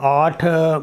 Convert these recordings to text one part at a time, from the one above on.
8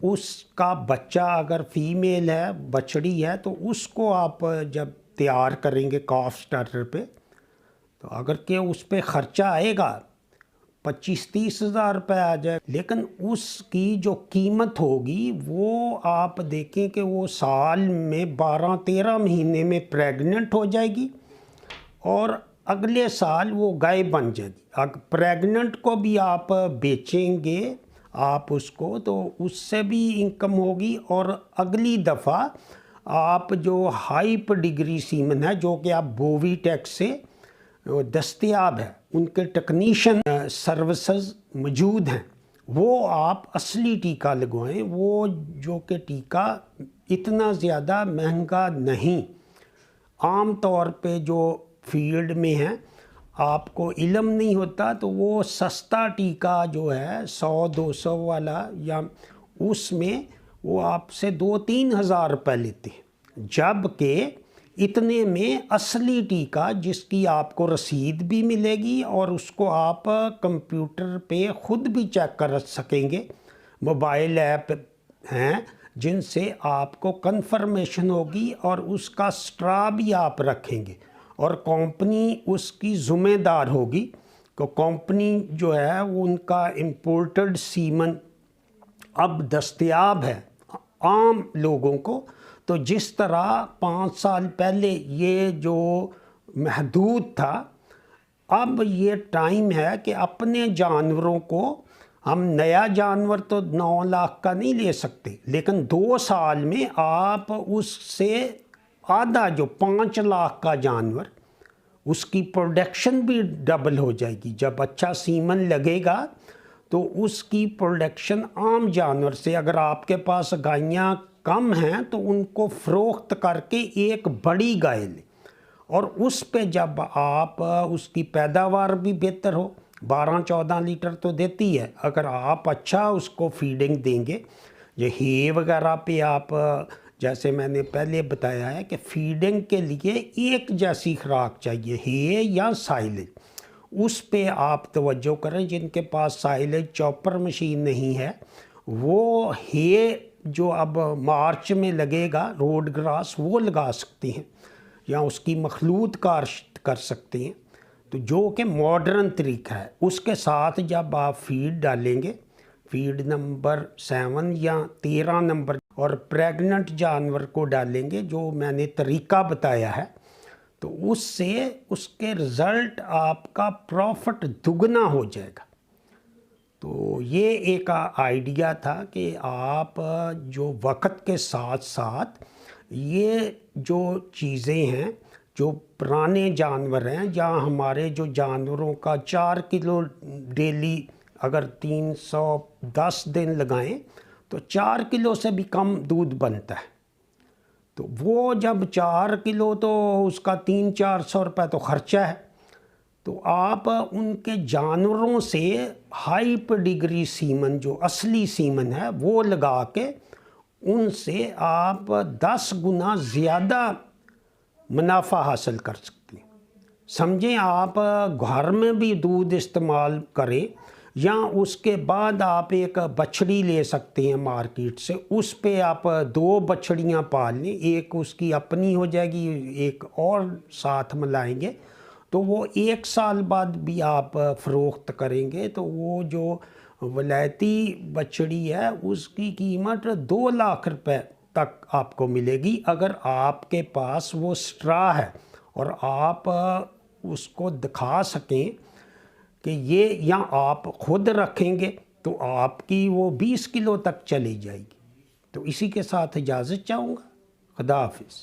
اس کا بچہ اگر فیمیل ہے، بچڑی ہے، تو اس کو آپ جب تیار کریں گے کاف سٹارٹر پہ، تو اگر کہ اس پہ خرچہ آئے گا 25-30 ہزار روپے آ جائے، لیکن اس کی جو قیمت ہوگی وہ آپ دیکھیں کہ وہ سال میں 12-13 مہینے میں پریگننٹ ہو جائے گی اور اگلے سال وہ گائے بن جائے گی۔ اگر پریگننٹ کو بھی آپ بیچیں گے آپ اس کو، تو اس سے بھی انکم ہوگی، اور اگلی دفعہ آپ جو ہائی پیڈگری سیمن ہے جو کہ آپ بووی ٹیک سے دستیاب ہے، ان کے ٹیکنیشین سروسز موجود ہیں، وہ آپ اصلی ٹیکہ لگوائیں، وہ جو کہ ٹیکہ اتنا زیادہ مہنگا نہیں۔ عام طور پہ جو فیلڈ میں ہیں آپ کو علم نہیں ہوتا تو وہ سستا ٹیکہ جو ہے 100-200 والا، یا اس میں وہ آپ سے 2-3 ہزار روپے لیتے ہیں، جبکہ اتنے میں اصلی ٹیکہ جس کی آپ کو رسید بھی ملے گی اور اس کو آپ کمپیوٹر پہ خود بھی چیک کر سکیں گے، موبائل ایپ ہیں جن سے آپ کو کنفرمیشن ہوگی، اور اس کا سٹرا بھی آپ رکھیں گے، اور کمپنی اس کی ذمہ دار ہوگی کہ کمپنی جو ہے وہ ان کا امپورٹڈ سیمن اب دستیاب ہے عام لوگوں کو۔ تو جس طرح 5 سال پہلے یہ جو محدود تھا، اب یہ ٹائم ہے کہ اپنے جانوروں کو ہم نیا جانور تو 9 لاکھ کا نہیں لے سکتے، لیکن 2 سال میں آپ اس سے آدھا جو 5 لاکھ کا جانور، اس کی پروڈکشن بھی ڈبل ہو جائے گی۔ جب اچھا سیمن لگے گا تو اس کی پروڈکشن عام جانور سے، اگر آپ کے پاس گائیاں کم ہیں تو ان کو فروخت کر کے ایک بڑی گائے لیں، اور اس پہ جب آپ اس کی پیداوار بھی بہتر ہو، 12-14 لیٹر تو دیتی ہے، اگر آپ اچھا اس کو فیڈنگ دیں گے، یہ ہے وغیرہ پہ آپ جیسے میں نے پہلے بتایا ہے کہ فیڈنگ کے لیے ایک جیسی خوراک چاہیے، ہے یا سائلج، اس پہ آپ توجہ کریں۔ جن کے پاس سائلج چاپر مشین نہیں ہے وہ ہے جو اب مارچ میں لگے گا روڈ گراس، وہ لگا سکتے ہیں، یا اس کی مخلوط کاشت کر سکتے ہیں، تو جو کہ ماڈرن طریقہ ہے۔ اس کے ساتھ جب آپ فیڈ ڈالیں گے، فیڈ نمبر 7 یا 13 نمبر، اور پریگننٹ جانور کو ڈالیں گے جو میں نے طریقہ بتایا ہے، تو اس سے اس کے رزلٹ آپ کا پروفٹ دگنا ہو جائے گا۔ تو یہ ایک آئیڈیا تھا کہ آپ جو وقت کے ساتھ ساتھ یہ جو چیزیں ہیں، جو پرانے جانور ہیں، جہاں ہمارے جو جانوروں کا 4 کلو ڈیلی اگر 310 دن لگائیں تو 4 کلو سے بھی کم دودھ بنتا ہے، تو وہ جب 4 کلو تو اس کا 300-400 روپے تو خرچہ ہے، تو آپ ان کے جانوروں سے ہائی پیڈگری سیمن جو اصلی سیمن ہے وہ لگا کے ان سے آپ 10 گنا زیادہ منافع حاصل کر سکتے ہیں۔ سمجھیں آپ گھر میں بھی دودھ استعمال کریں، یا اس کے بعد آپ ایک بچڑی لے سکتے ہیں مارکیٹ سے، اس پہ آپ 2 بچڑیاں پال لیں، ایک اس کی اپنی ہو جائے گی، ایک اور ساتھ ملائیں گے، تو وہ 1 سال بعد بھی آپ فروخت کریں گے، تو وہ جو ولایتی بچڑی ہے اس کی قیمت 2 لاکھ روپے تک آپ کو ملے گی، اگر آپ کے پاس وہ سٹرا ہے اور آپ اس کو دکھا سکیں کہ یہ، یا آپ خود رکھیں گے تو آپ کی وہ 20 کلو تک چلی جائے گی۔ تو اسی کے ساتھ اجازت چاہوں گا، خدا حافظ۔